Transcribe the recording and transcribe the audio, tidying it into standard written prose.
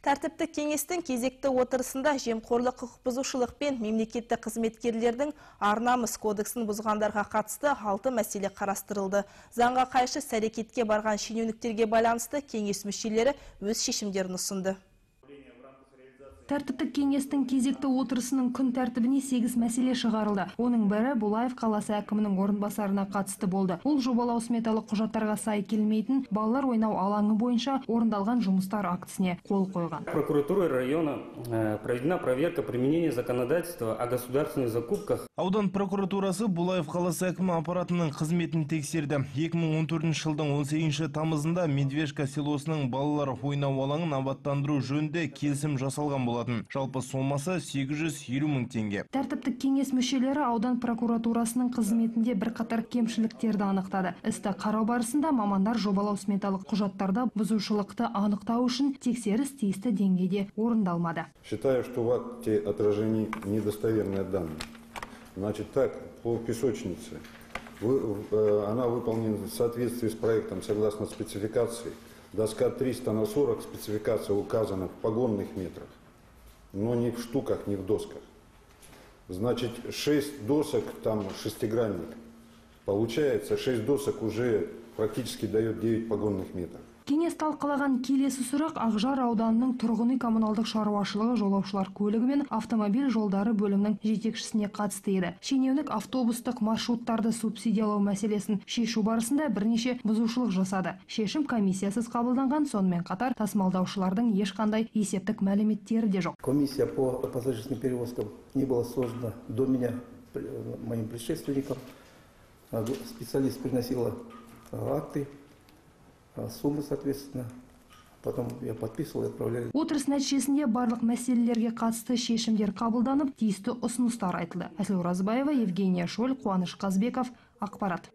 Тәртіптік кеңестің кезекті отырысында жемқорлық құқық бұзушылық пен мемлекеттік қызметкерлердің ар-намыс кодексін бұзғандарға қатысты 6 мәселе қарастырылды. Заңға қайшы іс-әрекетке барған шенеуніктерге байланысты кеңес мүшелері өз шешімдерін ұсынды. Тәртіптік кеңестің кезекті отырысының күн тәртібіне 8 мәселе шығарылды. Оның бірі Булаев қаласы әкімінің орынбасарына қатысты болды. Ол жобалау сметалық құжаттарға сай келмейтін балалар ойнау алаңы бойынша орындалған жұмыстар актісіне қол қойған. Прокуратура района проведена проверка применения законодательства о государственных закупках. Аудан прокуратурасы Булаев қаласы әкімі аппаратының қызметін тексерді. 2014 жылдың 18 тамызында Медвежка селосының балалар ойнау алаңын абаттандыру жөнінде келісім жасалған болды. Жалпы сомасы 850 мың теңге. Тәртіптік кеңес мүшелері аудан прокуратурасының қызметінде бірқатар кемшіліктерді анықтады. Істі қарау барысында мамандар жобалау сметалық құжаттарда бұзушылықты анықтау үшін тексеріс тиісті деңгейде орындалмады. Считаю, что в акте отражены недостоверные данные. Значит так, по песочнице она выполнена в соответствии с проектом согласно спецификации. Доска 300 на 40, спецификация указана в погонных метрах, но не в штуках, не в досках. Значит, 6 досок, там шестигранник. Получается, 6 досок уже практически дает 9 погонных метров. Кеңес талқылаған келесі сұрақ Ақжар ауданының тұрғын үй коммуналдық шаруашылығы жолаушылар көлігі мен автомобиль жолдары бөлімінің жетекшісіне қатысты еді. Шенеунік автобустық маршруттарды субсидиялау мәселесін шешу барысында бірнеше бұзушылық жасады. Шешім комиссиясыз қабылданған, сонымен қатар тасымалдаушылардың ешқандай есептік мәліметтері де жоқ. Комиссия по пассажирским перевозкам не была создана до меня, моим предшественником. Специалист приносила акты, суммы, соответственно, потом я подписывал и отправлял. Отырыс нәтижесінде барлық мәселелерге қатысты шешімдер қабылданып, тиісті ұсыныстар айтылды. Әсел Оразбаева, Евгения Шоль, Қуаныш Қазбеков, Ақпарат.